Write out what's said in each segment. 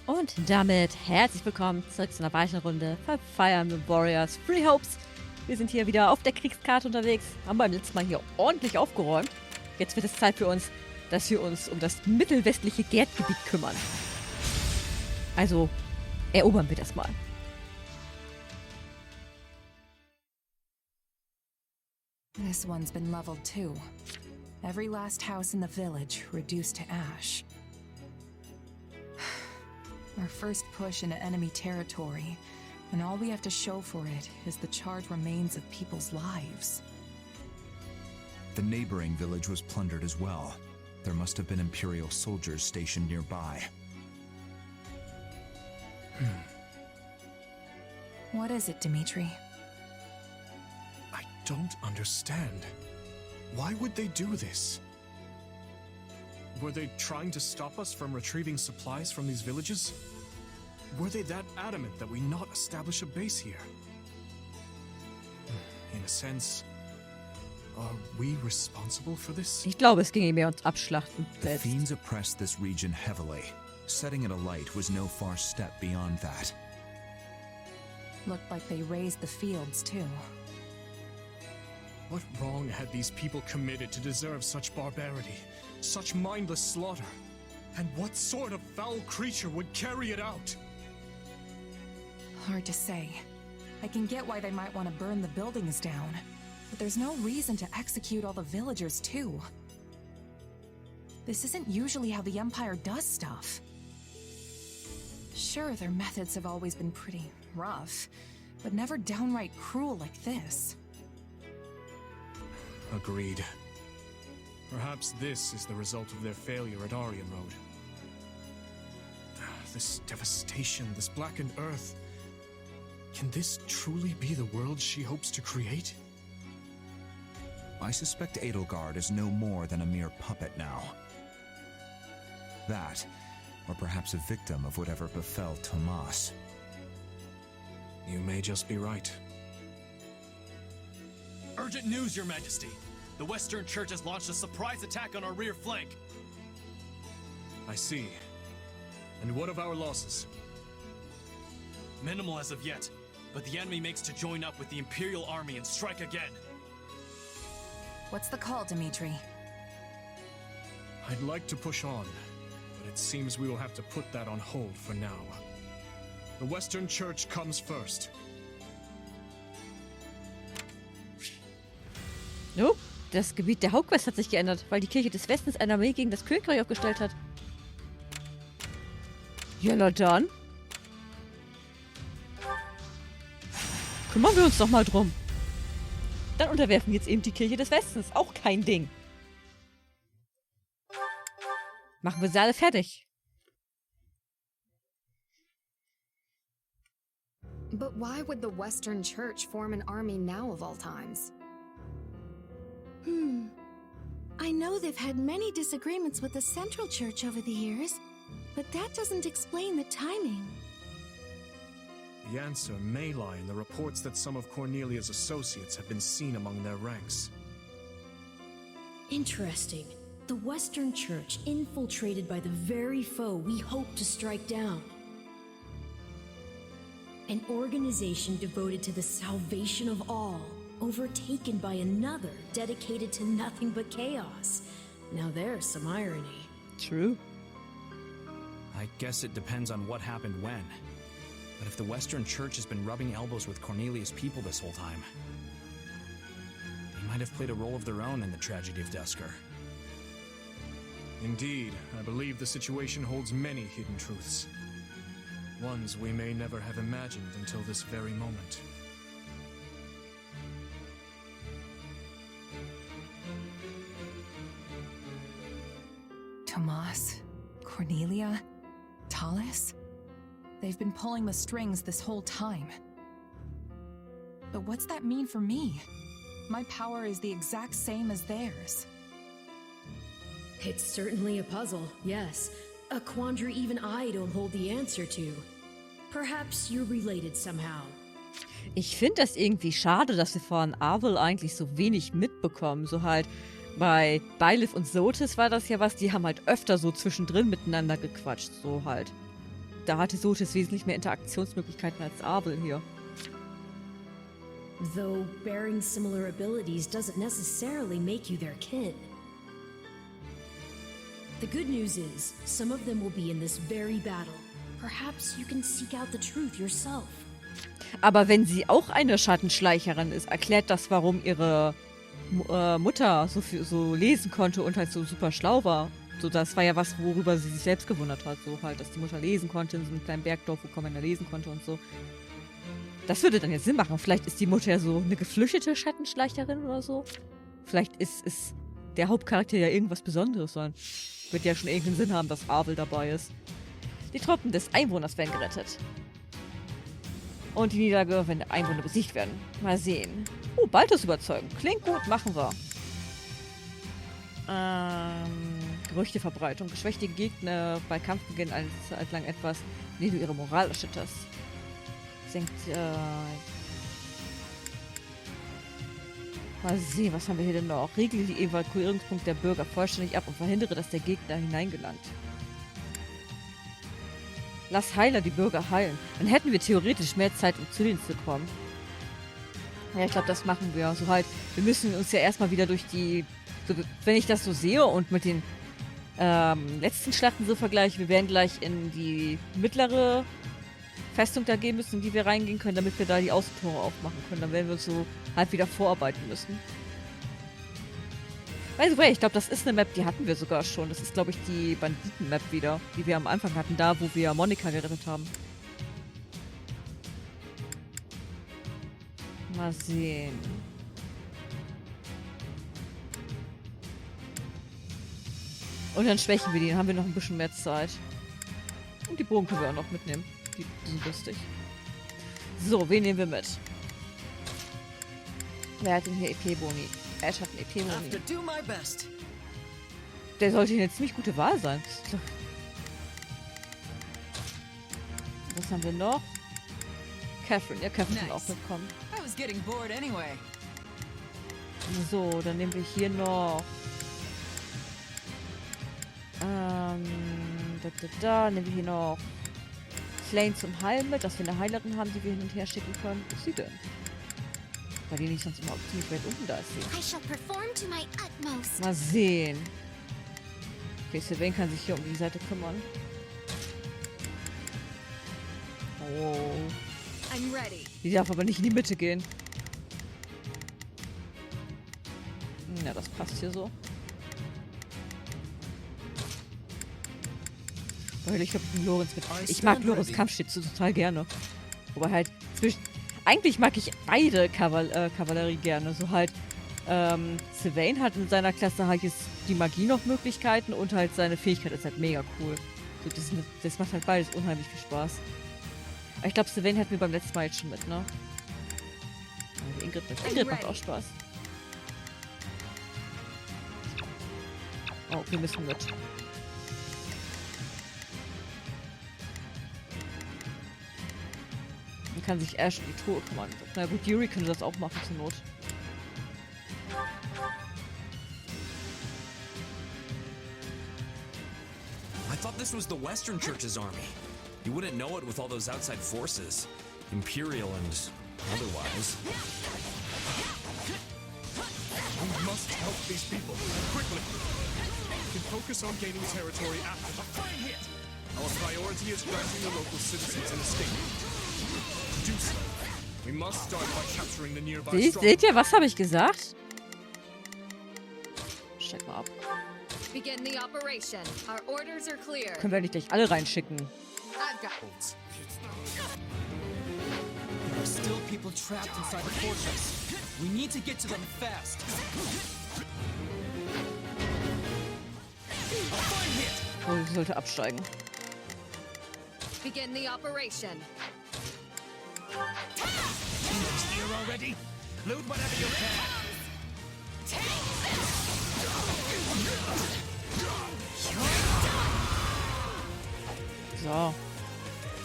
Und damit herzlich willkommen zurück zu einer weiteren Runde von Fire Emblem Warriors Free Hopes. Wir sind hier wieder auf der Kriegskarte unterwegs, haben beim letzten Mal hier ordentlich aufgeräumt. Jetzt wird es Zeit für uns, dass wir uns um das mittelwestliche Gerdgebiet kümmern. Also erobern wir das mal. This one's been leveled too. Every last house in the village reduced to ash. Our first push into enemy territory, and all we have to show for it is the charred remains of people's lives. The neighboring village was plundered as well. There must have been Imperial soldiers stationed nearby. What is it, Dimitri? I don't understand. Why would they do this? Were they trying to stop us from retrieving supplies from these villages? Were they that adamant that we not establish a base here? In a sense, are we responsible for this? Ich glaube, es ging ihm mehr ums Abschlachten. The fiends oppressed this region heavily. Setting it alight was no far step beyond that. Looked like they razed the fields too. What wrong had these people committed to deserve such barbarity, such mindless slaughter? And what sort of foul creature would carry it out? Hard to say. I can get why they might want to burn the buildings down, but there's no reason to execute all the villagers too. This isn't usually how the Empire does stuff. Sure, their methods have always been pretty rough, but never downright cruel like this. Agreed. Perhaps this is the result of their failure at Aryan Road. This devastation, this blackened earth. Can this truly be the world she hopes to create? I suspect Edelgard is no more than a mere puppet now. That, or perhaps a victim of whatever befell Tomas. You may just be right. Urgent news, Your Majesty! The Western Church has launched a surprise attack on our rear flank! I see. And what of our losses? Minimal as of yet, but the enemy makes to join up with the Imperial Army and strike again. What's the call, Dimitri? I'd like to push on, but it seems we will have to put that on hold for now. The Western Church comes first. Oh, das Gebiet der Hauptquest hat sich geändert, weil die Kirche des Westens eine Armee gegen das Königreich aufgestellt hat. Ja, na dann. Kümmern wir uns doch mal drum. Dann unterwerfen wir jetzt eben die Kirche des Westens. Auch kein Ding. Machen wir sie alle fertig. But why would the Western Church form an army now of all times? I know they've had many disagreements with the Central Church over the years, but that doesn't explain the timing. The answer may lie in the reports that some of Cornelia's associates have been seen among their ranks. Interesting. The Western Church infiltrated by the very foe we hope to strike down. An organization devoted to the salvation of all, overtaken by another dedicated to nothing but chaos. Now there's some irony. True. I guess it depends on what happened when. But if the Western Church has been rubbing elbows with Cornelia's people this whole time, they might have played a role of their own in the tragedy of Duscur. Indeed, I believe the situation holds many hidden truths. Ones we may never have imagined until this very moment. Tomas, Cornelia, Tallis? They've been pulling the strings this whole time. But what's that mean for me? My power is the exact same as theirs. It's certainly a puzzle, yes. A quandary even I don't hold the answer to. Perhaps you're related somehow. Ich finde das irgendwie schade, dass wir von Arvel eigentlich so wenig mitbekommen. So halt, bei Byleth und Sotis war das ja was, die haben halt öfter so zwischendrin miteinander gequatscht, so halt. da hatte Sotis wesentlich mehr Interaktionsmöglichkeiten als Abel hier. Though bearing similar abilities doesn't necessarily make you their kin. The good news is, some of them will be in this very battle. Perhaps you can seek out the truth yourself. Aber wenn sie auch eine Schattenschleicherin ist, erklärt das, warum ihre Mutter so lesen konnte und halt so super schlau war. So, das war ja was, worüber sie sich selbst gewundert hat. So halt, dass die Mutter lesen konnte in so einem kleinen Bergdorf, wo Commander lesen konnte und so. Das würde dann jetzt Sinn machen. Vielleicht ist die Mutter ja so eine geflüchtete Schattenschleicherin oder so. Vielleicht ist der Hauptcharakter ja irgendwas Besonderes sein. Wird ja schon irgendeinen Sinn haben, dass Abel dabei ist. Die Truppen des Einwohners werden gerettet. Und die Niederlage, wenn die Einwohner besiegt werden. Mal sehen. Balthus überzeugen. Klingt gut, machen wir. Gerüchteverbreitung. Geschwächte Gegner bei Kampfbeginn eine Zeit lang etwas, indem du ihre Moral erschütterst. Senkt, mal sehen, was haben wir hier denn noch? Regle die Evakuierungspunkte der Bürger vollständig ab und verhindere, dass der Gegner hineingelangt. Lass Heiler die Bürger heilen. Dann hätten wir theoretisch mehr Zeit, um zu denen zu kommen. Ja, ich glaube, das machen wir. So halt, wir müssen uns ja erstmal wieder durch die... So, wenn ich das so sehe und mit den letzten Schlachten so vergleiche, wir werden gleich in die mittlere Festung da gehen müssen, in die wir reingehen können, damit wir da die Außentore aufmachen können. Dann werden wir so halt wieder vorarbeiten müssen. By the way, ich glaube, das ist eine Map, die hatten wir sogar schon. Das ist, glaube ich, die Banditen-Map wieder, die wir am Anfang hatten, da, wo wir Monika gerettet haben. Mal sehen. Und dann schwächen wir die, dann haben wir noch ein bisschen mehr Zeit. Und die Bogen können wir auch noch mitnehmen. Die sind lustig. So, wen nehmen wir mit? Wer hat denn hier EP-Boni? Ash hat einen EP-Boni. Der sollte hier eine ziemlich gute Wahl sein. Was haben wir noch? Catherine. Ja, Catherine kann auch mitkommen. So, dann nehmen wir hier noch... nehmen wir hier noch Flame zum Heilen mit, dass wir eine Heilerin haben, die wir hin und her schicken können. Wo ist sie denn? Weil die nicht sonst immer ziemlich weit unten da ist. Mal sehen. Okay, Sylvain kann sich hier um die Seite kümmern. Oh. Die darf aber nicht in die Mitte gehen. Ja, das passt hier so. Weil ich habe Lorenz mit. Ich mag Lorenz Kampfschild total gerne. Wobei halt eigentlich mag ich beide Kavallerie gerne. So halt, Sylvain hat in seiner Klasse halt jetzt die Magie noch Möglichkeiten und halt seine Fähigkeit ist halt mega cool. So, das macht halt beides unheimlich viel Spaß. Aber ich glaube, Sylvain hatten wir beim letzten Mal jetzt schon mit, ne? Also Ingrid mit. Ingrid macht auch Spaß. Oh, wir müssen mit. Dann kann sich Ash um die Truhe kümmern. Na gut, Yuri könnte das auch machen zur Not. I thought this was the Western Church's army. You wouldn't know it with all those outside forces. Imperial and otherwise. We must help these people, quickly. We can focus on gaining territory after the fine hit. Our priority is granting the local citizens an escape. To do so, we must start by capturing the nearby Seht ihr, was habe ich gesagt? Check mal ab. Begin the operation. Our orders are clear. Können wir nicht gleich alle reinschicken? I've got There are still people trapped inside the fortress. We need to get to them fast. Oh, sie sollte absteigen. begin the operation. Here already? Loot whatever you can. So.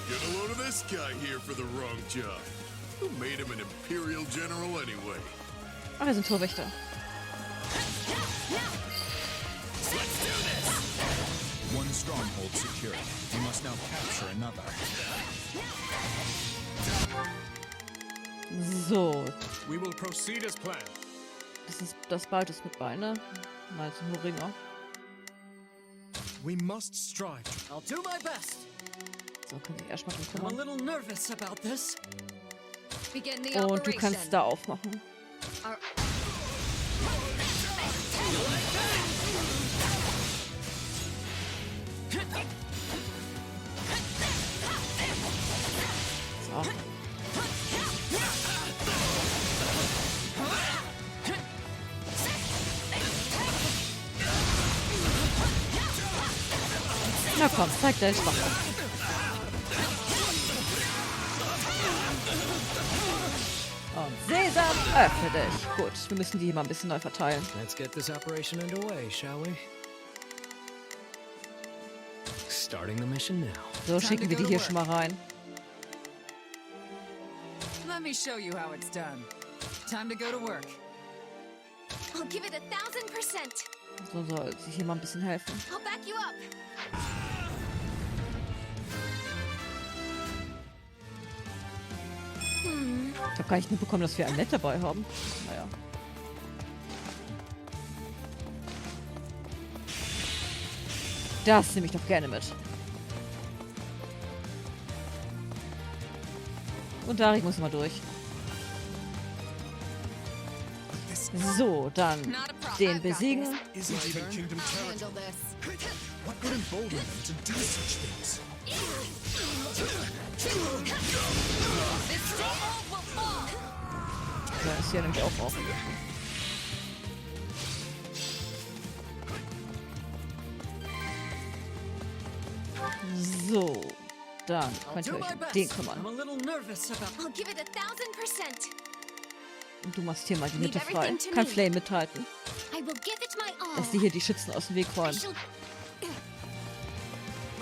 Get a load of this guy here for the wrong job. Who made him an Imperial General anyway? Ach, wir sind Torwächter. One stronghold secured. We must now capture another. So. We will proceed as planned. Das ist das Baltus mit Beine. Mal zum Ringer. We must strive. I'll do my best. So, kann sich erstmal drum I'm a kümmern. little nervous about this. Begin the Und du operation. kannst da aufmachen. Our- So. Na komm, zeig deine Schwachheit. Und Sesam, öffne dich. Gut, wir müssen die hier mal ein bisschen neu verteilen. Let's get this operation underway, shall we? Starting the mission now. So, schicken wir die hier schon mal rein. Let me show you how it's done. Time to go to work. I'll give it 1000%. So soll sie hier mal ein bisschen helfen. I'll back you up. Ich habe gar nicht mitbekommen, dass wir ein Net dabei haben. Naja. Das nehme ich doch gerne mit. Und Darik muss mal durch. So, dann den besiegen. Isn't even Kingdom I'll handle territory. this. What would embolden them to do such things? This stronghold will fall. Da ist hier nämlich auch auf. So, dann I'll könnt ihr do euch my um best. den kümmern. I'm a little nervous about. I'll give it 1000%. Und du machst hier mal die Leave Mitte frei. everything to Kann me. Flame mithalten. I will give it my all. Dass die hier die Schützen aus dem Weg I räumen. shall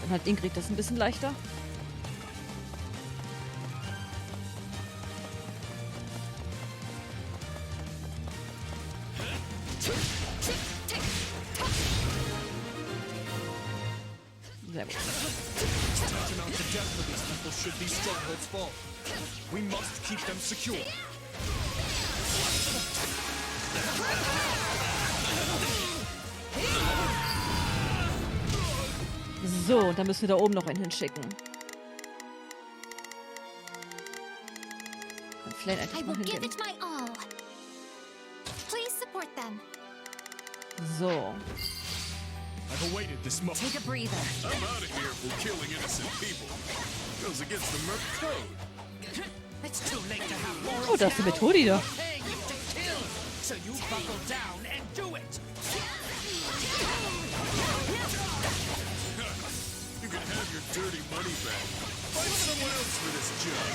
Dann hat Ingrid das ein bisschen leichter. Sehr gut. Tantamount to death for these people should these strongholds fall. We must keep them secure. So, und dann müssen wir da oben noch einen hinschicken. Kann Flame I endlich mal will give hingehen. it my all. Please support them. So. I've awaited this moment. Take a breather. I'm out of here for killing innocent people. Goes against the Merc code. It's too late to have more. Oh, da ist die Methode da. Paying you to kill. So you buckle down and do it. You can have your dirty money back. Find someone else for this job.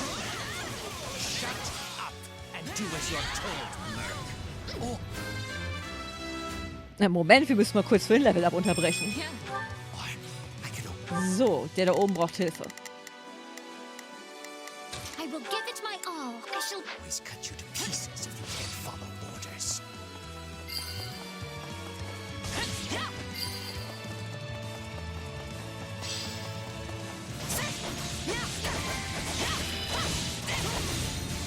Shut up and do as you're told, Merc. Na, Moment, wir müssen mal kurz für den Level up unterbrechen. So, der da oben braucht Hilfe. I will give it my all. I shall. Always cut you to pieces if you can't follow orders.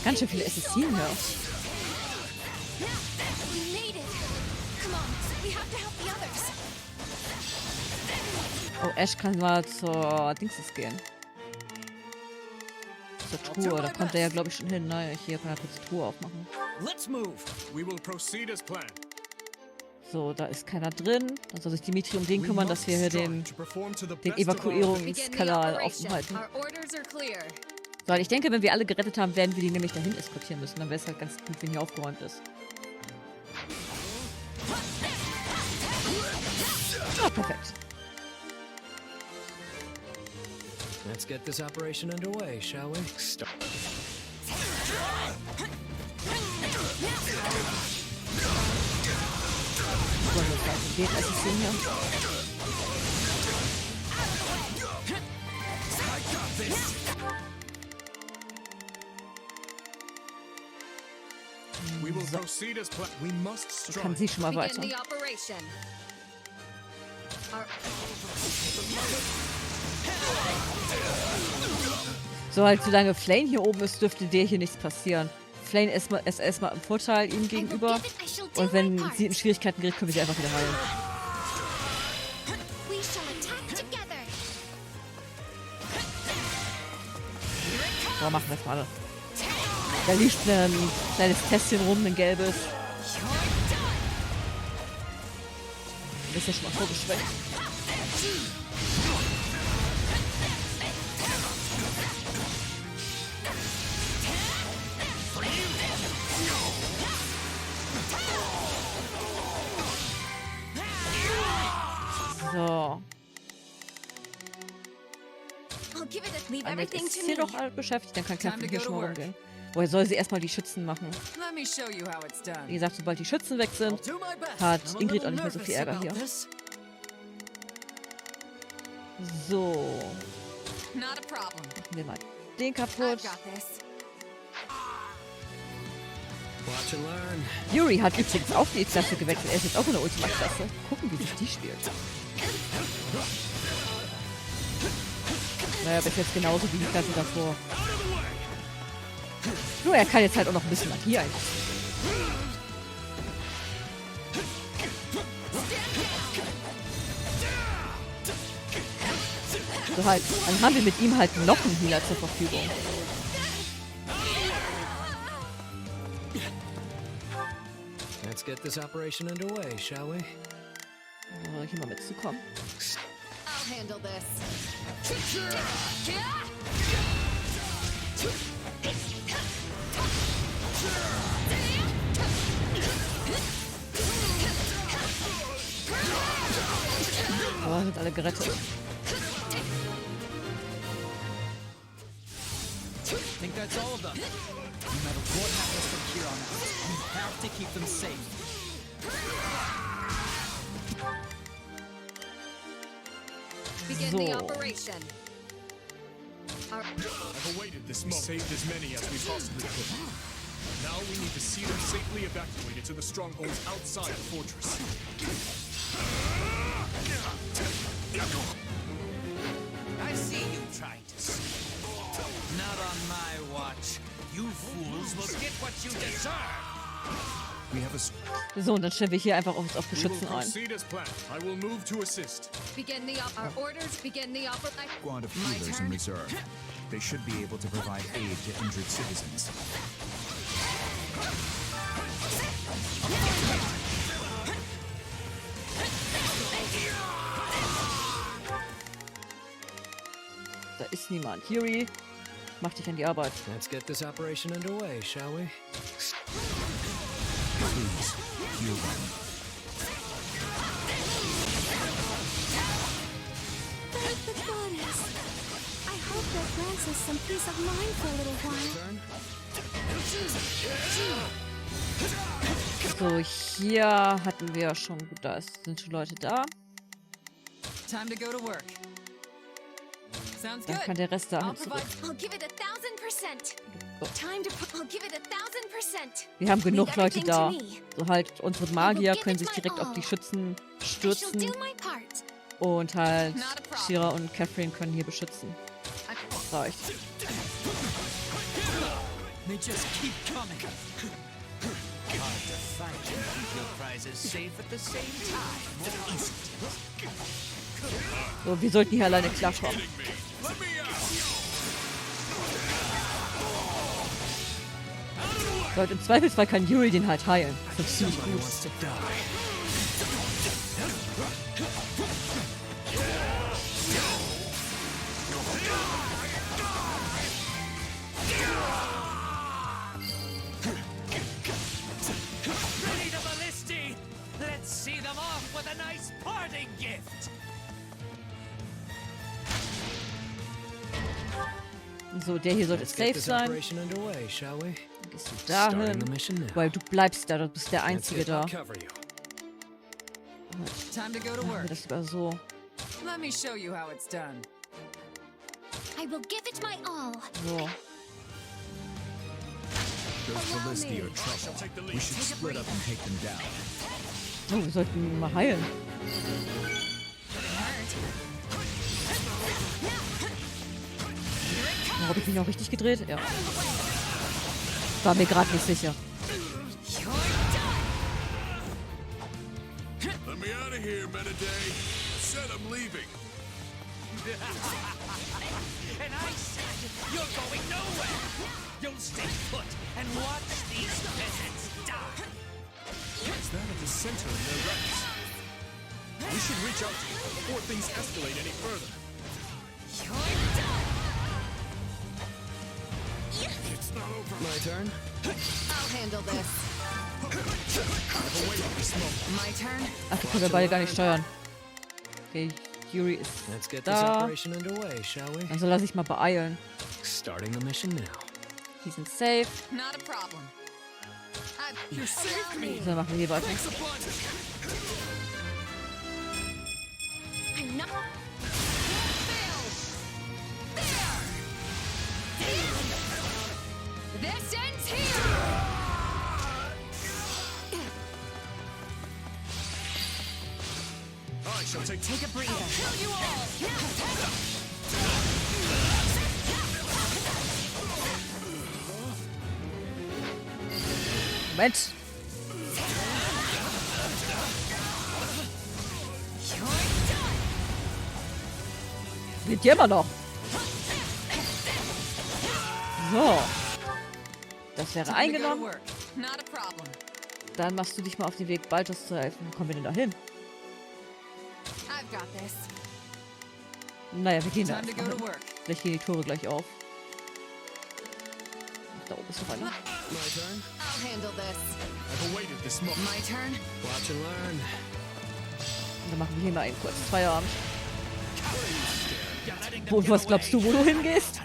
Ganz schön viele Assassinen hier. We made it. Come on. We have to help the others. Oh, Ash kann mal zur Dingses gehen. Zur Truhe, da kommt er ja, glaube ich, schon hin. Naja, hier kann er kurz die Truhe aufmachen. Let's move. We will proceed as planned. So, da ist keiner drin. Dann soll sich Dimitri um den We kümmern, dass must wir hier strive den to perform to the den best of our Begin the Evakuierungskanal offen operation. halten. Our orders are clear. So, ich denke, wenn wir alle gerettet haben, werden wir die nämlich dahin eskortieren müssen. Dann wäre es halt ganz gut, wenn hier aufgeräumt ist. Ah, perfekt. Let's get this operation underway, shall we? Start. So, jetzt geht Assassin hier. We will proceed as planned. We must Kann strive. sie schon mal Begin weiter. the operation. So, halt, solange Flame hier oben ist, dürfte der hier nichts passieren. Flame ist erstmal im Vorteil ihm gegenüber. Und wenn sie in Schwierigkeiten gerät, können wir sie einfach wieder heilen. So, machen wir es mal. Da liegt ein kleines Tässchen rum, ein gelbes. Das ist ja schon mal vorgeschwächt. So. Anne ist hier noch beschäftigt, dann kann Catherine hier schon mal rumgehen. Woher soll sie erstmal die Schützen machen? Wie gesagt, sobald die Schützen weg sind, hat Ingrid auch nicht mehr so viel Ärger hier. So. Machen wir mal den kaputt. Yuri hat übrigens auch die Klasse gewechselt. Er ist jetzt auch in der Ultima-Klasse. Gucken, wie sich die spielt. Naja, bis jetzt genauso wie die Klasse davor. Nur er kann jetzt halt auch noch ein bisschen Magie einsetzen. So halt, dann haben wir mit ihm halt noch einen Healer zur Verfügung. Let's get this operation underway, shall we? Hier mal mitzukommen. I'll handle this. Oh, sind alle gerettet. I think that's all of them. No matter what happens from here on out, we have to keep them safe. Begin the operation. I've awaited this moment. We saved as many as we possibly could. Now we need to see them safely evacuated to the strongholds outside the fortress. I see you trying to sneak. Not on my watch. You fools will get what you deserve. We have a So, und dann stellen wir hier einfach auf Geschützen ein. Begin the our orders. Begin the operation. squad of healers in reserve. They should be able to provide aid to injured citizens. Da ist niemand. Yuri, mach dich an die Arbeit. Let's get this operation underway, shall we? Please, heal them. Thank the goddess. I hope that grants us some peace of mind for a little while. So, hier hatten wir schon, gut, da sind schon Leute da. Time to go to work. Sounds Dann good. kann der Rest da I'll zurück. provide. I'll give it 1000%. Time to. I'll give it 1000%. Wir haben genug Leave Leute everything da. to me. So halt, unsere Magier können sich direkt auf die Schützen I shall stürzen. do my part. Und halt, Shira und Catherine können hier beschützen. Das reicht. They just keep coming. Hard to find and keep your prizes safe at the same time. So, wir sollten hier alleine klarkommen. So, im Zweifelsfall kann Yuri den halt heilen. Das ist ziemlich gut. Ready to ballisti! Let's see them off with a nice parting gift! So, der hier sollte Let's get safe this sein. operation underway, shall we? Dann gehst du Starting dahin. the mission now. Weil du bleibst da, du bist der That's Einzige it, da. I'll cover you. Time to go to Machen wir work. das lieber so. Let me show you how it's done. I will give it my all. So. Those Ballisti are trouble. We should split up and take them down. Oh, wir sollten ihn mal heilen. Habe ich mich noch richtig gedreht? Ja. War mir gerade nicht sicher. Let me out of here, Menaday. Said I'm leaving. And I said you're going nowhere. You'll stay put and watch these peasants die. Is that at the center of their ranks? We should reach out to them before things escalate any further. It's not over. My turn? I'll handle this. My turn. Ach, die können wir beide gar nicht steuern. Okay, Yuri ist Let's get this da. operation underway, shall we? Also lass ich mal beeilen. Starting the mission now. Die sind safe. Not a problem. You're safe me. So, machen wir hier weiter. I'm not. This ends here. I shall take Take a breather. Kill you all. Moment. Geht hier immer noch. So. Das wäre eingenommen. Not a problem. Dann machst du dich mal auf den Weg, Balthus zu helfen. Wo kommen wir denn da hin? I've got this. Naja, wir gehen da Time to einfach go to hin. work. Vielleicht gehen die Tore gleich auf. Ach, da oben ist noch einer. My turn? I'll handle this. I've awaited this moment. My turn. Watch and learn. Und dann machen wir hier mal einen kurzen Feierabend. Und was glaubst du, wo du hingehst?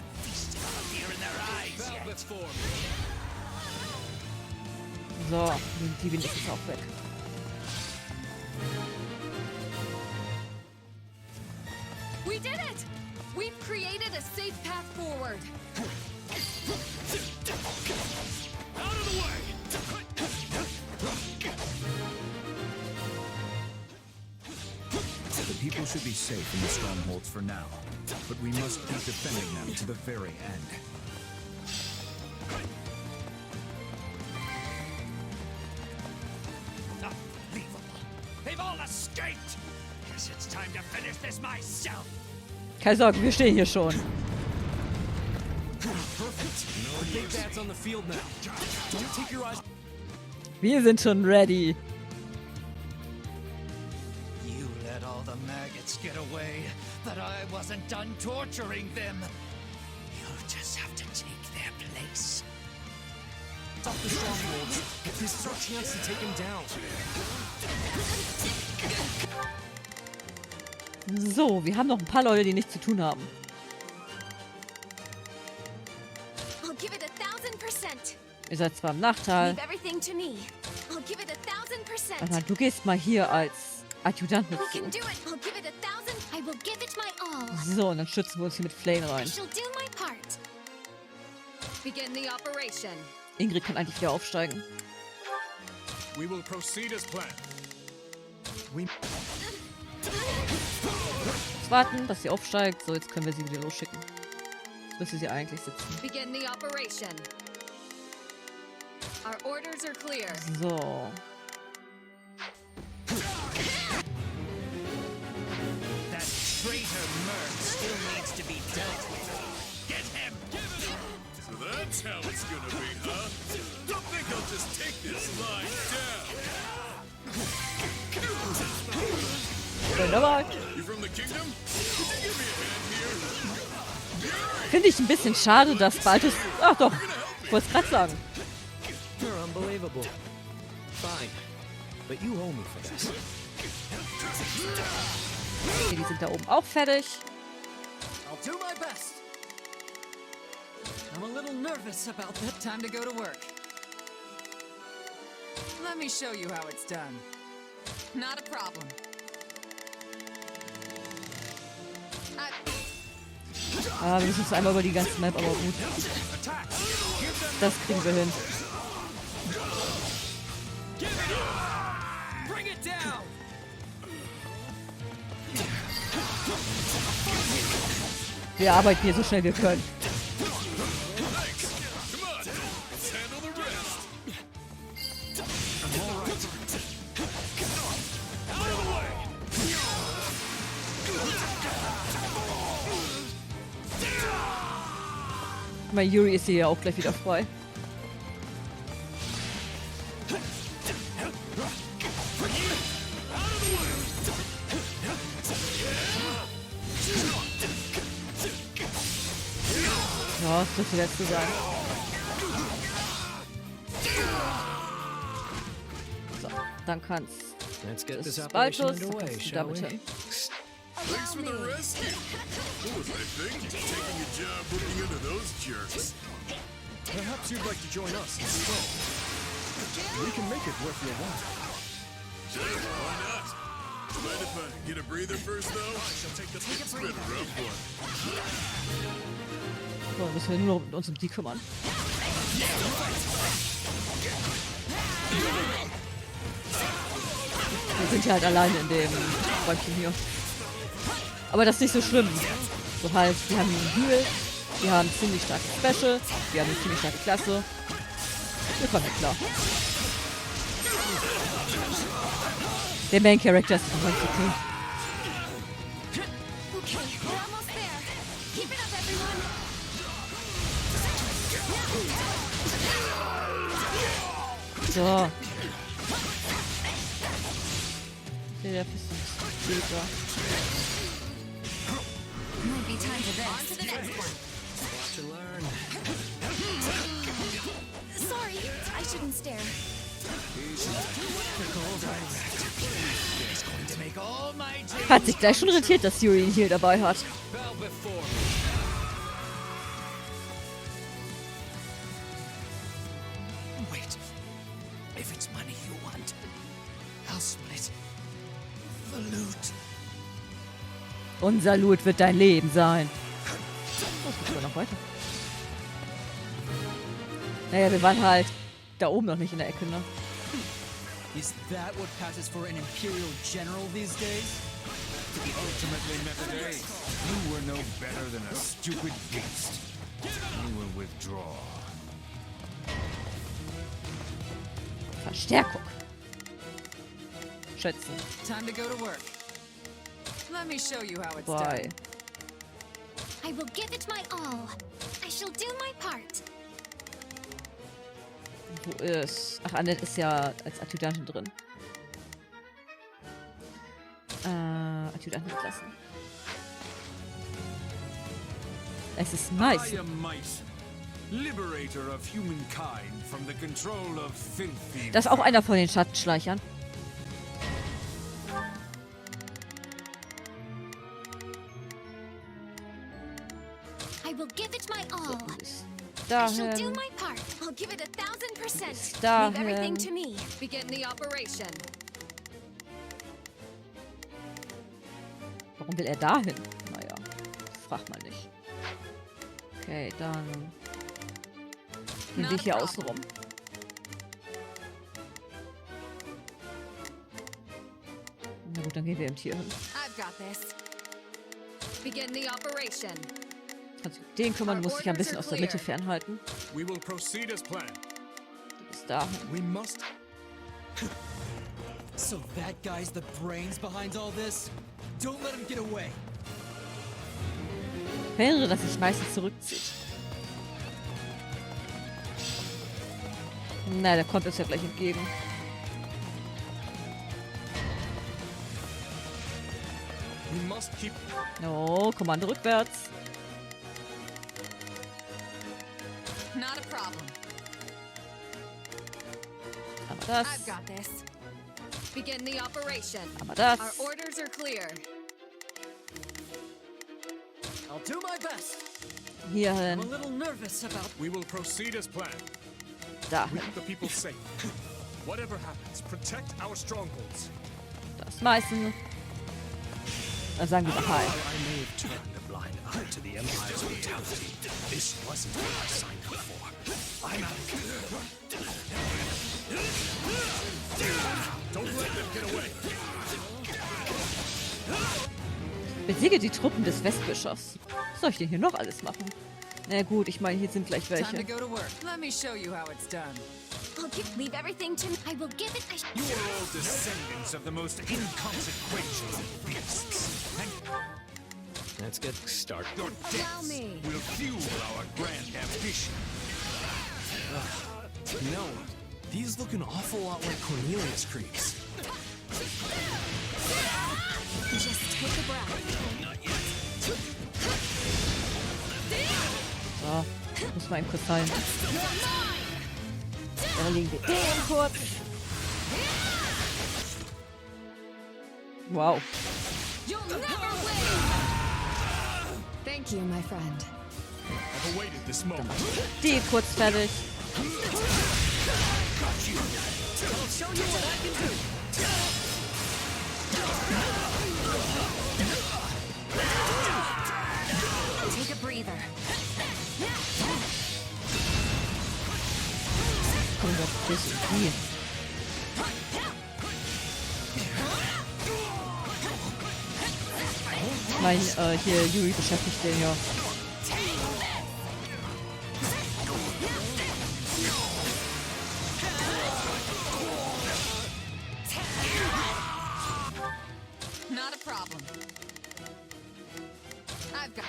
So, die bin ich jetzt auch weg. We did it! We've created a safe path forward. Out of the way! The people should be safe in the strongholds for now, but we must keep defending them to the very end. Unbelievable. They've all escaped. Guess it's time to finish this myself. Keine Sorge, wir stehen hier schon. The big bad's on the field now. Don't take your eyes. Wir sind schon ready. You let all the maggots get away, but I wasn't done torturing them. You'll just have to take their place. Stop the strongholds. This is our chance to take him down. So, wir haben noch ein paar Leute, die nichts zu tun haben. I'll give it 1000%. Ihr seid zwar im Nachteil. Leave everything to me. I'll give it 1000%. Aber du gehst mal hier als Adjutant mit We zu. can do it. I'll give it 1000. I will give it my all. So, und dann stützen wir uns hier mit Flame I rein. shall do my part. Begin the operation. Ingrid kann eigentlich wieder aufsteigen. We will proceed as planned. Jetzt warten, dass sie aufsteigt. So, jetzt können wir sie wieder losschicken. Jetzt müsste sie eigentlich sitzen. Begin the operation. Our orders are clear. So. That traitor Merc still needs to be dealt with. Get him! So that's how it's gonna be, huh? Don't think I'll just take this line down. Wunderbar. You from the kingdom? Could you give me a hand here? Finde ich ein bisschen schade, dass Balthus... Ach doch, ich wollte es gerade sagen. You're unbelievable. Fine. But you owe me for this. Okay, die sind da oben auch fertig. I'll do my best. I'm a little nervous about that. Time to go to work. Let me show you how it's done. Not a problem. Ah, wir müssen uns einmal über die ganze Map, aber gut. Das kriegen wir hin. Bring it down! Wir arbeiten hier so schnell wir können. Mein Yuri ist hier ja auch gleich wieder frei. Ja, das dürfte der letzte sein. So, dann kannst du Baltus, dann kannst du damit hin. Thanks for the rescue. Who was I thinking? Taking a job looking into those jerks. Perhaps you'd like to join us instead. We can make it worth your while. Sure, why not? Mind if I get a breather first, though? I shall take the It's been a rough one. So, müssen wir nur noch uns um die kümmern. Wir sind ja halt alleine in dem Räumchen hier. Aber das ist nicht so schlimm. So halt, wir haben einen Heal, wir haben ziemlich starke Special, wir haben eine ziemlich starke Klasse. Wir kommen ja klar. Der Main Character ist noch nicht okay. So. Der Pistol. Might be time for this. On to the next one. To learn. Sorry, I shouldn't stare. Hat sich gleich schon rentiert, dass Yuri ihn hier dabei hat. Wait. If it's money you want, I'll split the loot. Unser Loot wird dein Leben sein. Oh, geht noch weiter. Naja, wir waren halt da oben noch nicht in der Ecke, ne? Is that what passes for an Imperial General these days? Ultimately, Method, you were no better than a stupid beast. You will withdraw. Verstärkung. Schätzen. Time to go to work. Let me show you how it's Why? done. I will give it my all. I shall do my part. Wo ist... Ach, Annette ist ja als Adjutantin drin. Adjutantin lassen. Es ist nice. I am Mycen, liberator of humankind from the control of filthy. Das ist auch einer von den Schattenschleichern. I will give it my all. So, I shall do dahin. my part. I'll give it 1000%. Dahin. Leave everything to me. Begin the operation. Warum will er dahin? Naja, frag mal nicht. Okay, dann gehen wir hier außen rum. Na gut, dann gehen wir eben hier hin. I've got this. Begin the operation. Kannst du den kümmern, muss dich ein bisschen aus der Mitte fernhalten. We will proceed as planned. Du bist dahin. We must. So that guy's the brains behind all this? Don't let him get away. Verhindere, dass sich meistens zurückzieht. Na, der kommt uns ja gleich entgegen. We must keep. Oh, Kommando rückwärts. Not a problem. Aber das. I've got this. Begin the operation. Aber das. Our orders are clear. I'll do my best. Hier I'm a hin. little nervous about. We will proceed as planned. We Dahin. keep the people safe. Whatever happens, protect our strongholds. Das meisten. Dann sagen wir Hi. I may have turned a blind eye to the Empire's brutality. This wasn't what I signed up for. I'm out. Don't let them get away. Besiege die Truppen des Westbischofs. soll ich denn hier noch alles machen? Na gut, ich meine, hier sind gleich Time welche. to go to work. Let me show you how it's done. Leave everything to me. I will give it a You are all descendants of the most inconsequential of beasts. And Let's get started. your deaths me. will fuel our grand ambition. No, these look an awful lot like Cornelius creeps. Just take a breath. So, muss mal eben kurz heilen. Dann legen wir den kurz. Wow. You'll never win! Thank you, my friend. I've awaited this moment. Die kurz fertig. I'll show you what I can do. Take a breather. Komm, das ist die. Ich meine, hier Yuri beschäftigt den ja. Not a problem. I've got.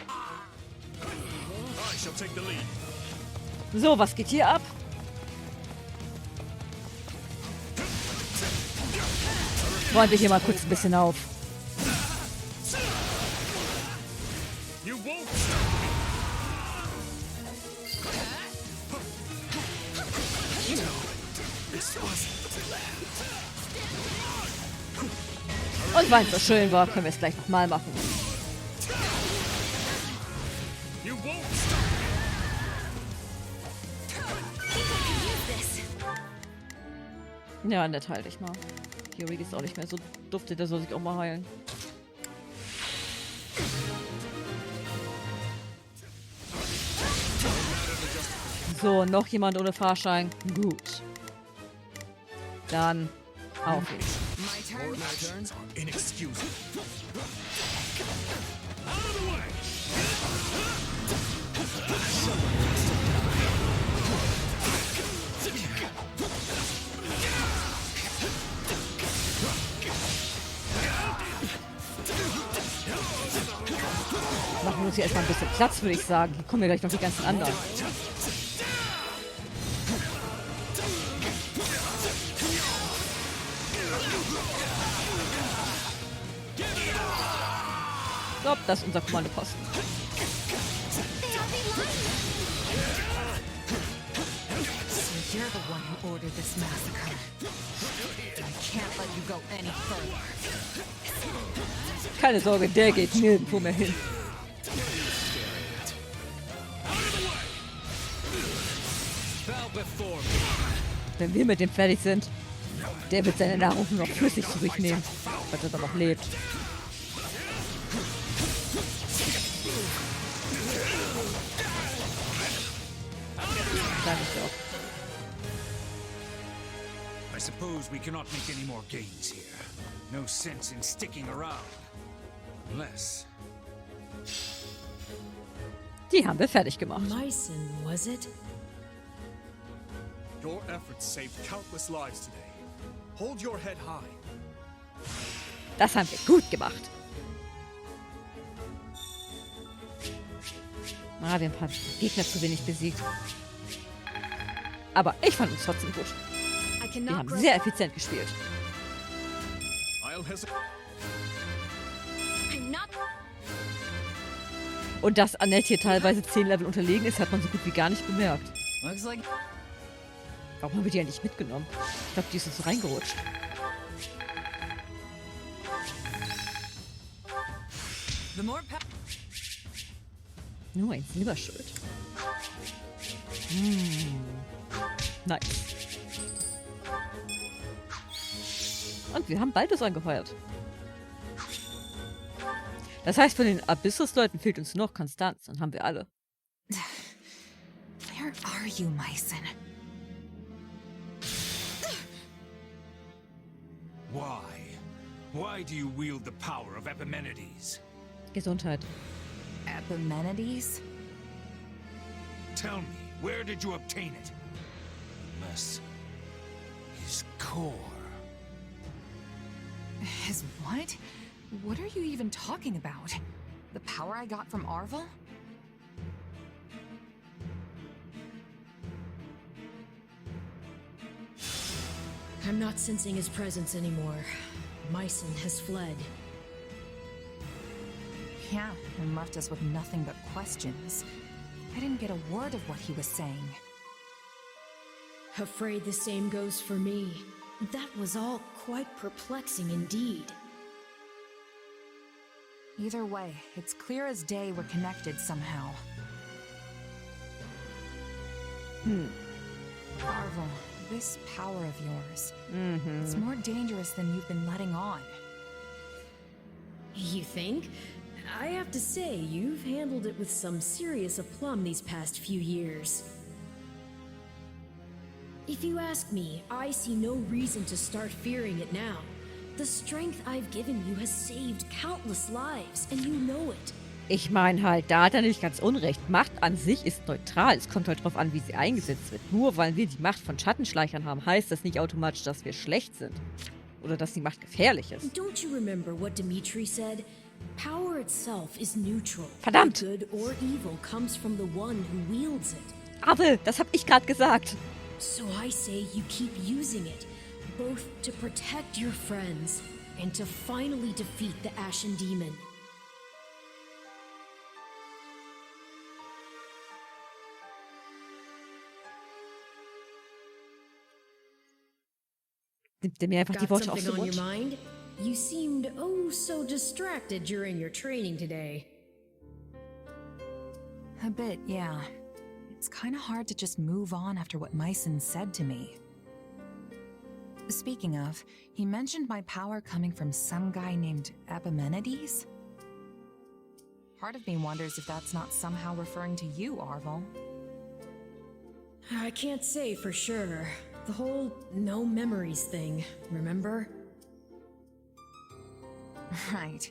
I shall take the lead. So, was geht hier ab? Räumen wir hier mal kurz ein bisschen auf. You won't stop Und weil es so schön war, können wir es gleich nochmal machen. me. You won't stop Ja, nett, halt ich mal. Yuri ist auch nicht mehr so duftet, der soll sich auch mal heilen. So, noch jemand ohne Fahrschein. Gut. Dann auf geht's. My turn. inexcusable. Machen wir uns hier erstmal ein bisschen Platz, würde ich sagen. Hier kommen ja gleich noch die ganzen anderen. So, das ist unser Kommandoposten. So you're the one who ordered this massacre. I can't let you go any further. Keine Sorge, der geht nirgendwo mehr hin. Wenn wir mit dem fertig sind, der wird seine Nahrung nur noch flüssig zu sich nehmen, weil er dann noch lebt. Sag ich doch. I suppose we cannot make any more gains here. No sense in sticking around. Unless... Die haben wir fertig gemacht. Mycin, was it? Your efforts saved countless lives today. Hold your head high. Das haben wir gut gemacht. Ah, wir haben ein paar Gegner zu wenig besiegt. Aber ich fand uns trotzdem gut. Wir haben sehr effizient gespielt. I'll hesitate. Und dass Annette hier teilweise 10 Level unterlegen ist, hat man so gut wie gar nicht bemerkt. Looks like Warum haben wir die ja nicht mitgenommen? Ich glaube, die ist uns so reingerutscht. the more Nur ein Silberschild. Nice. Und wir haben Baldus angeheuert. Das heißt, von den Abyssus-Leuten fehlt uns noch Konstanz. Dann haben wir alle. Where are you, Mycin? Why? Why do you wield the power of Epimenides? Gesundheit. Epimenides? Tell me, where did you obtain it? Unless his core. His what? What are you even talking about? The power I got from Arvel? I'm not sensing his presence anymore. Mycen has fled. Yeah, and left us with nothing but questions. I didn't get a word of what he was saying. Afraid the same goes for me. That was all quite perplexing indeed. Either way, it's clear as day we're connected somehow. Arvel, this power of yours, it's more dangerous than you've been letting on. You think? I have to say, you've handled it with some serious aplomb these past few years. If you ask me, I see no reason to start fearing it now. The strength I've given you has saved countless lives, and you know it. Ich meine halt, da hat er nicht ganz unrecht. Macht an sich ist neutral. Es kommt halt drauf an, wie sie eingesetzt wird. Nur weil wir die Macht von Schattenschleichern haben, heißt das nicht automatisch, dass wir schlecht sind. Oder dass die Macht gefährlich ist. Don't you remember what Dimitri said? Power itself is neutral. Verdammt! Good or evil comes from the one who wields it. Aber, das hab ich gerade gesagt. So I say you keep using it, both to protect your friends and to finally defeat the Ashen Demon. Nimmt er mir einfach die Got Worte aus something dem on your Mund? mind? You seemed oh so distracted during your training today. A bit, yeah. It's kind of hard to just move on after what Mycen said to me. Speaking of, he mentioned my power coming from some guy named Epimenides? Part of me wonders if that's not somehow referring to you, Arvel. I can't say for sure. The whole no memories thing, remember? Right.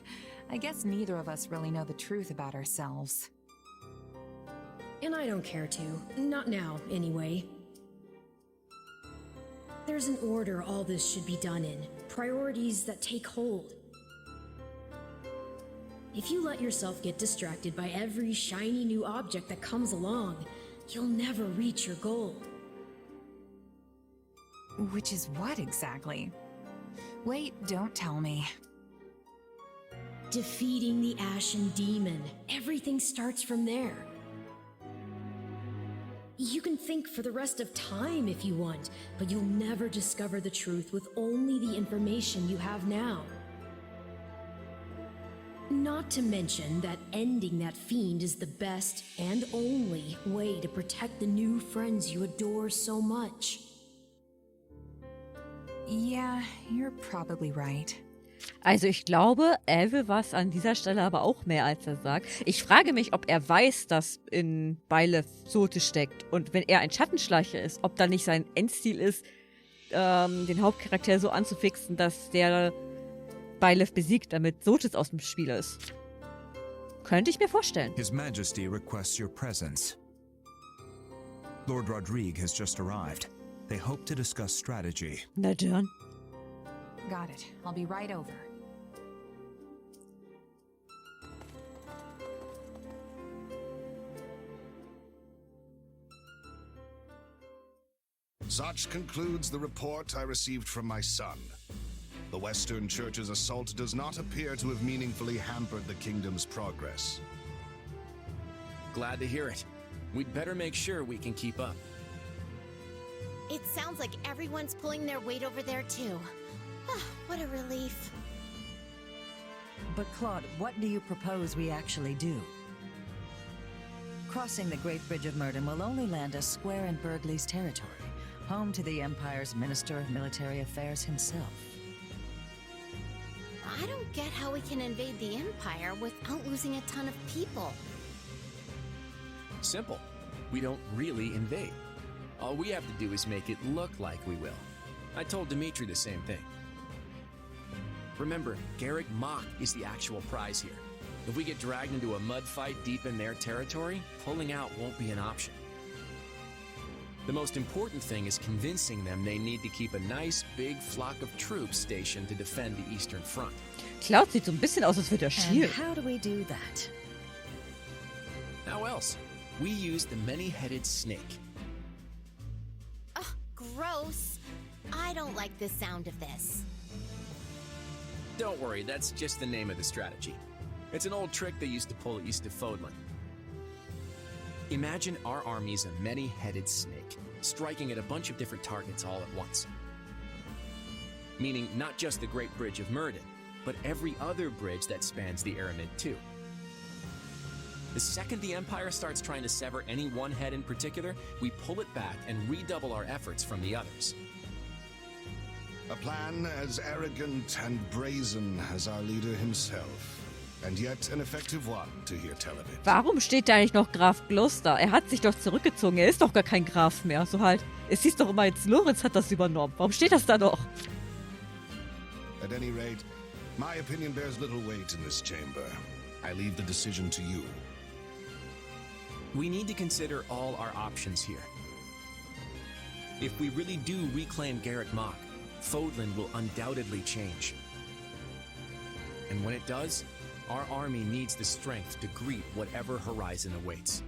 I guess neither of us really know the truth about ourselves. And I don't care to. Not now, anyway. There's an order all this should be done in. Priorities that take hold. If you let yourself get distracted by every shiny new object that comes along, you'll never reach your goal. Which is what exactly? Wait, don't tell me. Defeating the Ashen Demon. Everything starts from there. You can think for the rest of time if you want, but you'll never discover the truth with only the information you have now. Not to mention that ending that fiend is the best and only way to protect the new friends you adore so much. Yeah, you're probably right. Also ich glaube, er will was an dieser Stelle aber auch mehr, als er sagt. Ich frage mich, ob er weiß, dass in Byleth Sote steckt. Und wenn er ein Schattenschleicher ist, ob da nicht sein Endziel ist, den Hauptcharakter so anzufixen, dass der Byleth besiegt, damit Sotes aus dem Spiel ist. Könnte ich mir vorstellen. His Majesty requests your presence. Lord Rodrigue has just arrived. They hope to discuss strategy. Na dann. Got it. I'll be right over. Such concludes the report I received from my son. The Western Church's assault does not appear to have meaningfully hampered the kingdom's progress. Glad to hear it. We'd better make sure we can keep up. It sounds like everyone's pulling their weight over there too. What a relief. But Claude, what do you propose we actually do? Crossing the Great Bridge of Murden will only land us square in Burgley's territory, home to the Empire's Minister of Military Affairs himself. I don't get how we can invade the Empire without losing a ton of people. Simple. We don't really invade. All we have to do is make it look like we will. I told Dimitri the same thing. Remember, Garrick Mach is the actual prize here. If we get dragged into a mud fight deep in their territory, pulling out won't be an option. The most important thing is convincing them they need to keep a nice, big flock of troops stationed to defend the Eastern Front. Cloud sieht so ein bisschen aus, als würde er And schielen. how do we do that? How else? We use the many-headed snake. Ugh, gross. I don't like the sound of this. Don't worry, that's just the name of the strategy. It's an old trick they used to pull east of Fodlan. Imagine our army's a many-headed snake, striking at a bunch of different targets all at once. Meaning not just the Great Bridge of Myrddin, but every other bridge that spans the Aramid too. The second the Empire starts trying to sever any one head in particular, we pull it back and redouble our efforts from the others. A plan as arrogant and brazen as our leader himself. And yet an effective one, to hear tell of it. Warum steht da eigentlich noch Graf Gloucester? Er hat sich doch zurückgezogen. Er ist doch gar kein Graf mehr. So halt, es hieß doch immer jetzt, Lorenz hat das übernommen. Warum steht das da noch? At any rate, my opinion bears little weight in this chamber. I leave the decision to you. We need to consider all our options here. If we really do reclaim Garreg Mach, Fodlan will undoubtedly change. And when it does, our army needs the strength to greet whatever horizon awaits.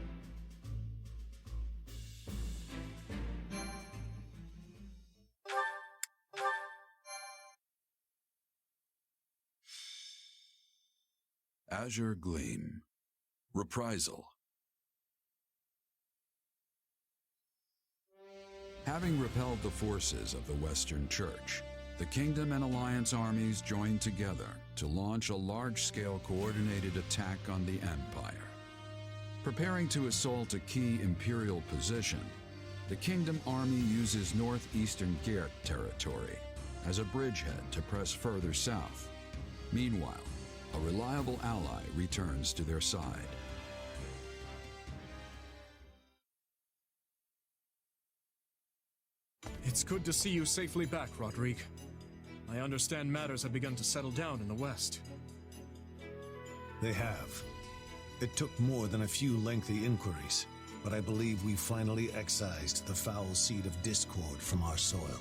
Azure Gleam. Reprisal. Having repelled the forces of the Western Church, the Kingdom and Alliance armies joined together to launch a large-scale coordinated attack on the Empire. Preparing to assault a key Imperial position, the Kingdom army uses northeastern Geert territory as a bridgehead to press further south. Meanwhile, a reliable ally returns to their side. It's good to see you safely back, Rodrigue. I understand matters have begun to settle down in the West. They have. It took more than a few lengthy inquiries, but I believe we finally excised the foul seed of discord from our soil.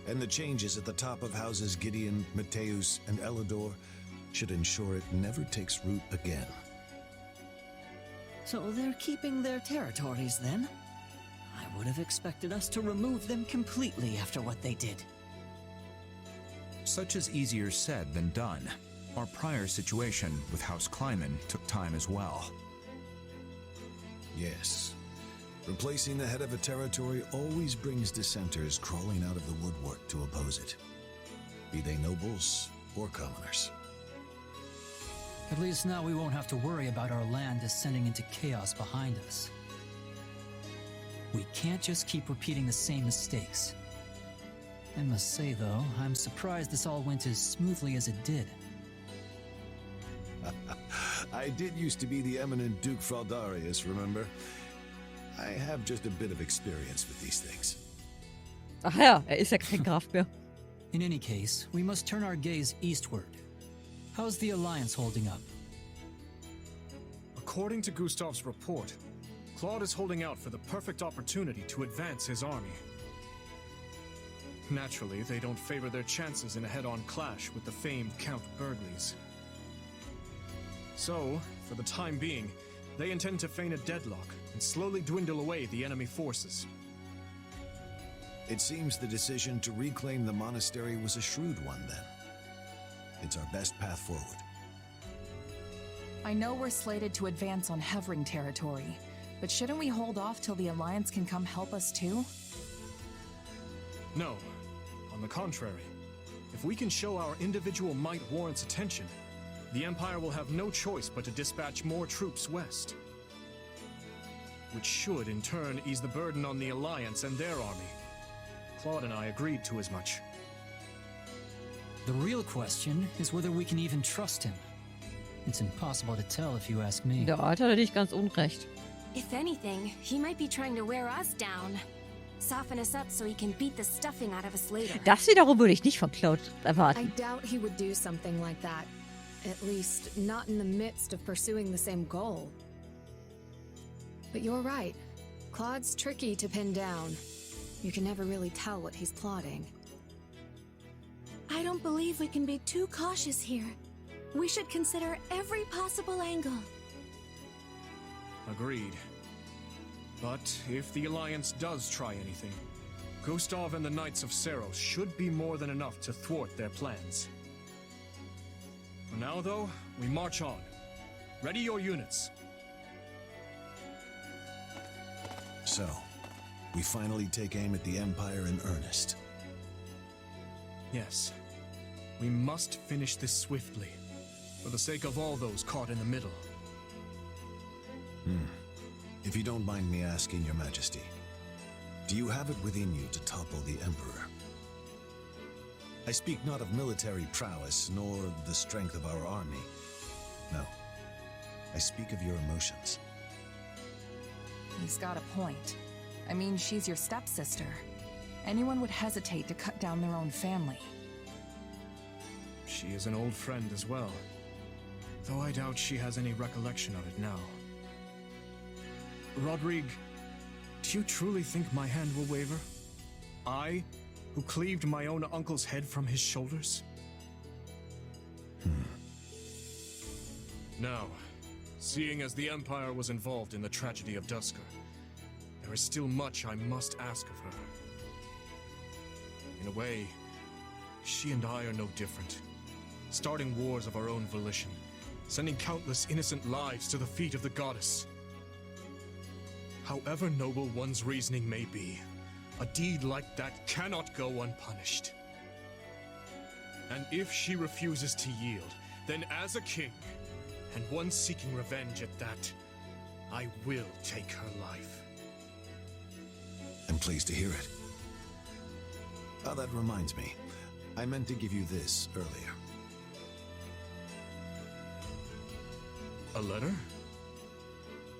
And the changes at the top of houses Gideon, Mateus, and Elidor should ensure it never takes root again. So they're keeping their territories then? I would have expected us to remove them completely after what they did. Such is easier said than done. Our prior situation with House Kleiman took time as well. Yes. Replacing the head of a territory always brings dissenters crawling out of the woodwork to oppose it. Be they nobles or commoners. At least now we won't have to worry about our land descending into chaos behind us. We can't just keep repeating the same mistakes. I must say, though, I'm surprised this all went as smoothly as it did. I did used to be the eminent Duke Fraldarius, remember? I have just a bit of experience with these things. Ach ja, ist ja kein Graf mehr. In any case, we must turn our gaze eastward. How's the Alliance holding up? According to Gustav's report, Claude is holding out for the perfect opportunity to advance his army. Naturally, they don't favor their chances in a head-on clash with the famed Count Burgleys. So, for the time being, they intend to feign a deadlock and slowly dwindle away the enemy forces. It seems the decision to reclaim the monastery was a shrewd one then. It's our best path forward. I know we're slated to advance on Hevring territory, but shouldn't we hold off till the Alliance can come help us too? No. On the contrary, if we can show our individual might warrants attention, the Empire will have no choice but to dispatch more troops west. Which should, in turn, ease the burden on the Alliance and their army. Claude and I agreed to as much. The real question is whether we can even trust him. It's impossible to tell if you ask me. Ja, hat er nicht ganz unrecht. If anything, he might be trying to wear us down. Soften us up so he can beat the stuffing out of us later. Das wiederum würde ich nicht von Cloud I erwarten. doubt he would do something like that. At least, not in the midst of pursuing the same goal. But you're right. Claude's tricky to pin down. You can never really tell what he's plotting. I don't believe we can be too cautious here. We should consider every possible angle. Agreed. But if the Alliance does try anything, Gustav and the Knights of Seiros should be more than enough to thwart their plans. For now, though, we march on. Ready your units. So, we finally take aim at the Empire in earnest. Yes. We must finish this swiftly, for the sake of all those caught in the middle. If you don't mind me asking, Your Majesty, do you have it within you to topple the Emperor? I speak not of military prowess, nor of the strength of our army. No. I speak of your emotions. He's got a point. I mean, she's your stepsister. Anyone would hesitate to cut down their own family. She is an old friend as well, though I doubt she has any recollection of it now. Rodrigue, do you truly think my hand will waver? I, who cleaved my own uncle's head from his shoulders? Now, seeing as the Empire was involved in the tragedy of Duscur, there is still much I must ask of her. In a way, she and I are no different, starting wars of our own volition, sending countless innocent lives to the feet of the goddess. However noble one's reasoning may be, a deed like that cannot go unpunished. And if she refuses to yield, then as a king, and one seeking revenge at that, I will take her life. I'm pleased to hear it. Oh, that reminds me. I meant to give you this earlier. A letter?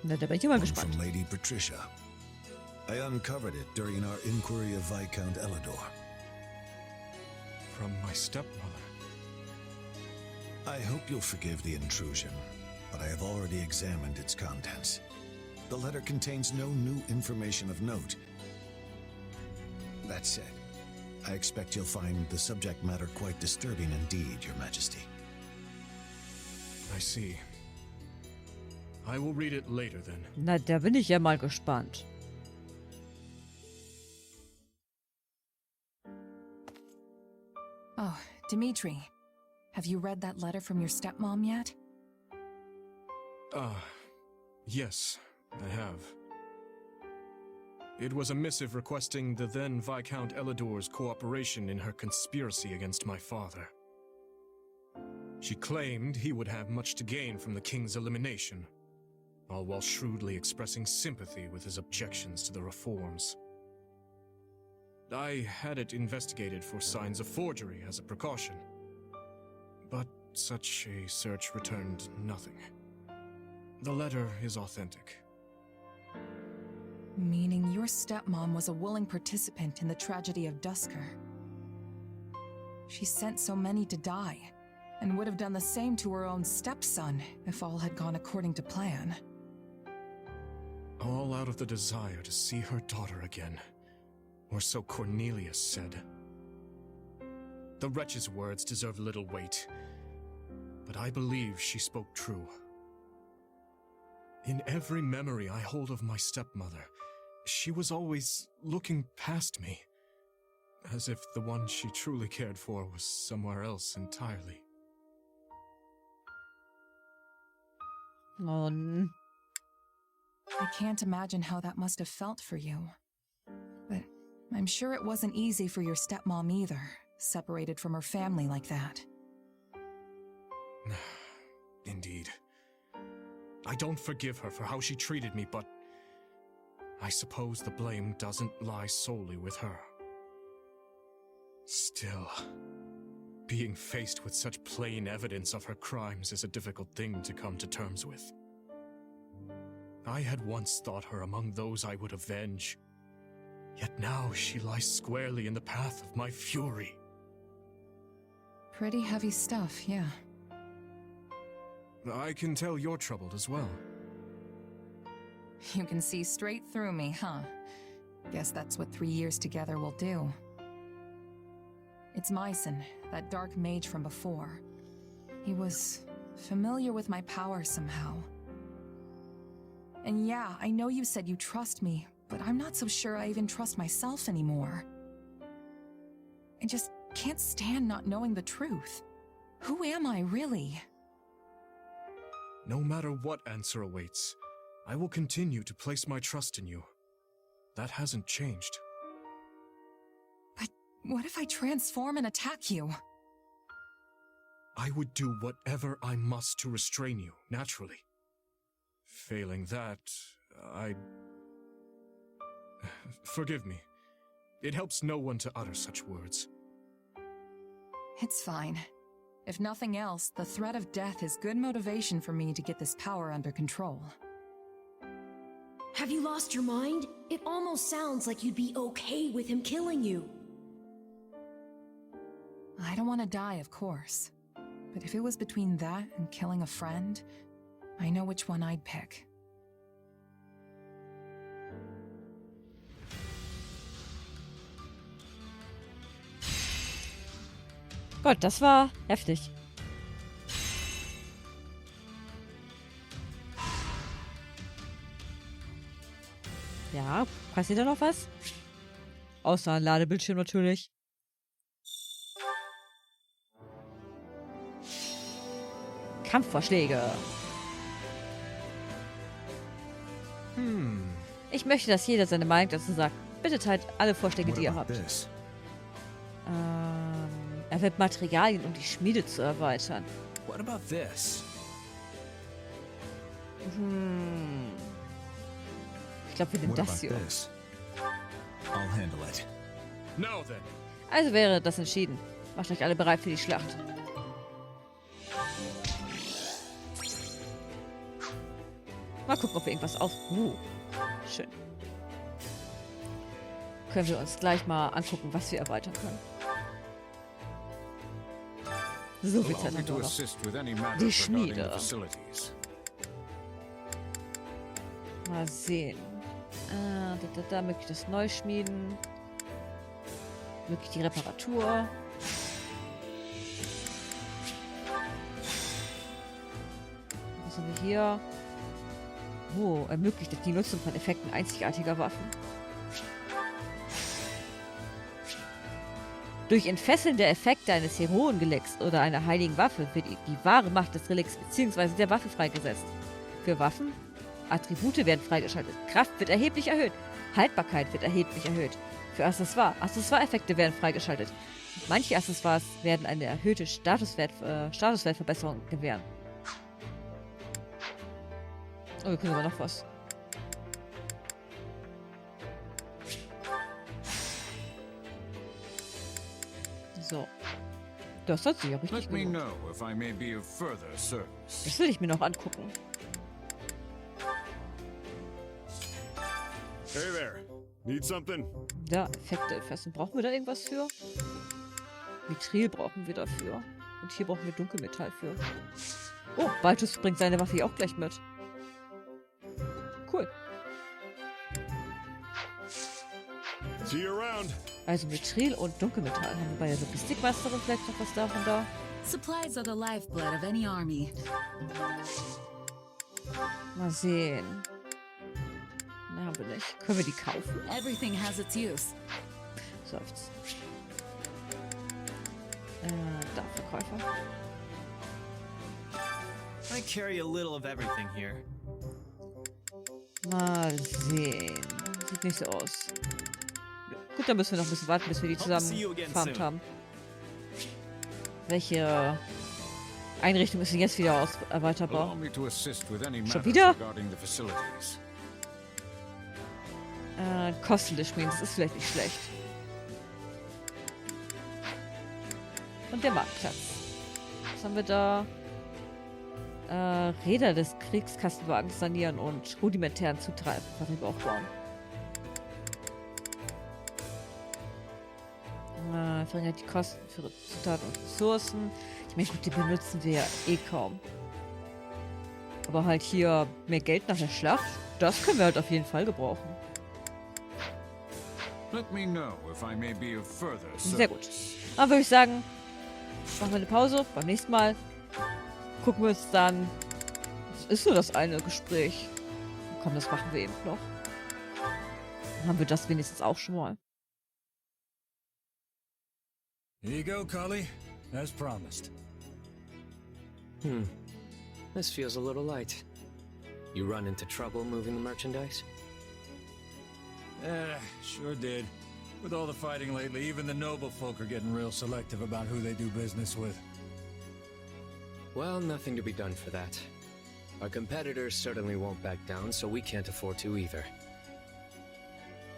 Na, da bin ich immer One gespannt. from Lady Patricia. I uncovered it during our inquiry of Viscount Elidor. From my stepmother. I hope you'll forgive the intrusion, but I have already examined its contents. The letter contains no new information of note. That said, I expect you'll find the subject matter quite disturbing indeed, Your Majesty. I see. I will read it later then. Na, da bin ich ja mal gespannt. Oh, Dimitri. Have you read that letter from your stepmom yet? Yes, I have. It was a missive requesting the then Viscount Elidor's cooperation in her conspiracy against my father. She claimed he would have much to gain from the king's elimination, all while shrewdly expressing sympathy with his objections to the reforms. I had it investigated for signs of forgery as a precaution, but such a search returned nothing. The letter is authentic. Meaning your stepmom was a willing participant in the tragedy of Duscur. She sent so many to die, and would have done the same to her own stepson if all had gone according to plan. All out of the desire to see her daughter again, or so Cornelius said. The wretch's words deserve little weight, but I believe she spoke true. In every memory I hold of my stepmother, she was always looking past me, as if the one she truly cared for was somewhere else entirely. I can't imagine how that must have felt for you. But I'm sure it wasn't easy for your stepmom either, separated from her family like that. Indeed. I don't forgive her for how she treated me, but I suppose the blame doesn't lie solely with her. Still, being faced with such plain evidence of her crimes is a difficult thing to come to terms with. I had once thought her among those I would avenge, yet now she lies squarely in the path of my fury. Pretty heavy stuff, yeah. I can tell you're troubled as well. You can see straight through me, huh? Guess that's what 3 years together will do. It's Mycen, that dark mage from before. He was familiar with my power somehow. And yeah, I know you said you trust me, but I'm not so sure I even trust myself anymore. I just can't stand not knowing the truth. Who am I, really? No matter what answer awaits, I will continue to place my trust in you. That hasn't changed. But what if I transform and attack you? I would do whatever I must to restrain you, naturally. Failing that, Forgive me. It helps no one to utter such words. It's fine. If nothing else, the threat of death is good motivation for me to get this power under control. Have you lost your mind? It almost sounds like you'd be okay with him killing you. I don't want to die, of course. But if it was between that and killing a friend, I know which one I'd pick. Gott, das war heftig. Ja, passiert da noch was? Außer ein Ladebildschirm natürlich. Kampfvorschläge. Ich möchte, dass jeder seine Meinung dazu sagt. Bitte teilt alle Vorschläge, die ihr habt. Er wird Materialien, um die Schmiede zu erweitern. What about this? Ich glaube, wir nehmen das hier. I'll handle it. Now then. Also wäre das entschieden. Macht euch alle bereit für die Schlacht. Mal gucken, ob wir irgendwas auf... schön. Können wir uns gleich mal angucken, was wir erweitern können. So viel Zeit haben wir noch. Die Schmiede. Mal sehen. Da möglich das Neuschmieden. Möglich die Reparatur. Was haben wir hier? Oh, ermöglicht die Nutzung von Effekten einzigartiger Waffen. Durch Entfesseln der Effekte eines Heroengelecks oder einer heiligen Waffe wird die wahre Macht des Relicks bzw. der Waffe freigesetzt. Für Waffen, Attribute werden freigeschaltet. Kraft wird erheblich erhöht. Haltbarkeit wird erheblich erhöht. Für Accessoire-Effekte werden freigeschaltet. Manche Accessoires werden eine erhöhte Statuswertverbesserung gewähren. Oh, wir können aber noch was. So. Das hat sich ja richtig gut. Das will ich mir noch angucken. Hey there. Need something? Ja, Effekte festen. Brauchen wir da irgendwas für? Mithril brauchen wir dafür. Und hier brauchen wir Dunkelmetall für. Oh, Balthus bringt seine Waffe hier auch gleich mit. Cool. See you around. Also Mithril und Dunkelmetall. Haben wir bei der Logistikmeisterin vielleicht noch was davon da? Supplies are the lifeblood of any army. Mal sehen. Na, haben wir nicht. Können wir die kaufen? Everything has its use. Seufzt. Da, Verkäufer. I carry a little of everything here. Mal sehen. Sieht nicht so aus. Gut, dann müssen wir noch ein bisschen warten, bis wir die zusammen gefarmt haben. Welche Einrichtung ist denn jetzt wieder erweiterbar? Schon wieder? Kosten des Schmiedens, das ist vielleicht nicht schlecht. Und der Marktplatz. Was haben wir da? Räder des Kriegskastenwagens sanieren und rudimentären Zutreiben aufbauen. Verringert die Kosten für Zutaten und Ressourcen. Ich meine, gut, die benutzen wir ja eh kaum. Aber halt hier mehr Geld nach der Schlacht, das können wir halt auf jeden Fall gebrauchen. Let me know if I may be of further Sehr gut. service. Dann würde ich sagen, machen wir eine Pause. Beim nächsten Mal gucken wir uns dann... Was ist nur das eine Gespräch? Komm, das machen wir eben noch. Dann haben wir das wenigstens auch schon mal. Here you go, Cully. As promised. This feels a little light. You run into trouble moving the merchandise? Sure did. With all the fighting lately, even the noble folk are getting real selective about who they do business with. Well, nothing to be done for that. Our competitors certainly won't back down, so we can't afford to either.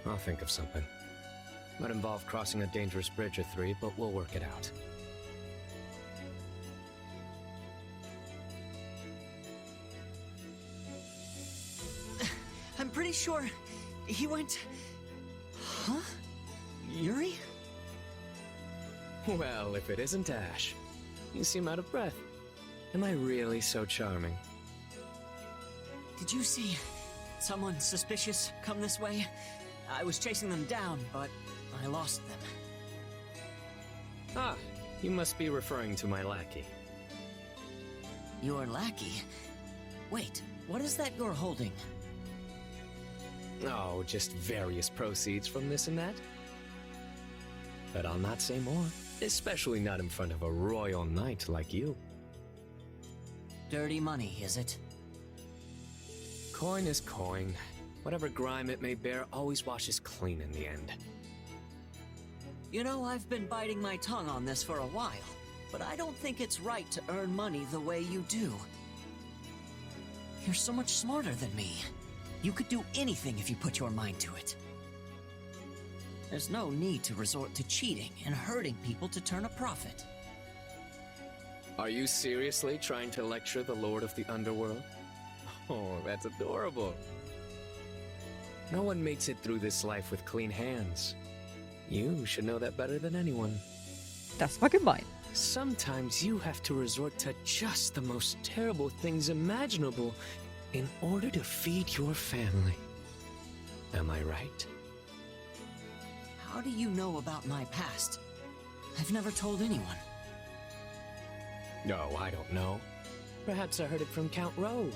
I'll think of something. Might involve crossing a dangerous bridge or three, but we'll work it out. I'm pretty sure he went... Huh? Yuri? Well, if it isn't Ash. You seem out of breath. Am I really so charming? Did you see someone suspicious come this way? I was chasing them down, but I lost them. Ah, you must be referring to my lackey. Your lackey? Wait, what is that you're holding? Oh, just various proceeds from this and that. But I'll not say more, especially not in front of a royal knight like you. Dirty money, is it? Coin is coin. Whatever grime it may bear always washes clean in the end. You know, I've been biting my tongue on this for a while, but I don't think it's right to earn money the way you do. You're so much smarter than me. You could do anything if you put your mind to it. There's no need to resort to cheating and hurting people to turn a profit. Are you seriously trying to lecture the Lord of the Underworld? Oh, that's adorable. No one makes it through this life with clean hands. You should know that better than anyone. Das war gemein. Sometimes you have to resort to just the most terrible things imaginable in order to feed your family. Am I right? How do you know about my past? I've never told anyone. No, I don't know. Perhaps I heard it from Count Rowe.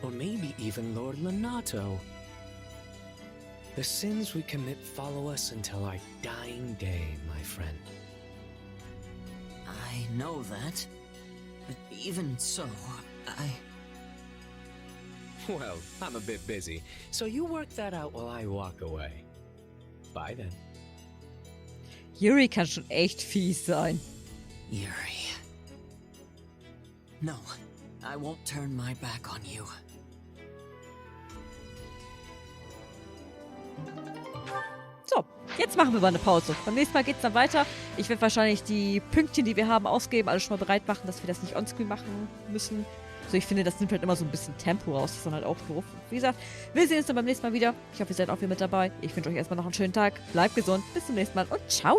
Or maybe even Lord Lenato. The sins we commit follow us until our dying day, my friend. I know that. But even so, Well, I'm a bit busy, so you work that out while I walk away. Bye then. Yuri kann schon echt fies sein. Yuri. No, I won't turn my back on you. So, jetzt machen wir mal eine Pause. Beim nächsten Mal geht es dann weiter. Ich werde wahrscheinlich die Pünktchen, die wir haben, ausgeben, alles schon mal bereit machen, dass wir das nicht onscreen machen müssen. So, ich finde, das nimmt halt immer so ein bisschen Tempo raus. Das ist dann halt auch doof. Wie gesagt, wir sehen uns dann beim nächsten Mal wieder. Ich hoffe, ihr seid auch wieder mit dabei. Ich wünsche euch erstmal noch einen schönen Tag. Bleibt gesund. Bis zum nächsten Mal und ciao!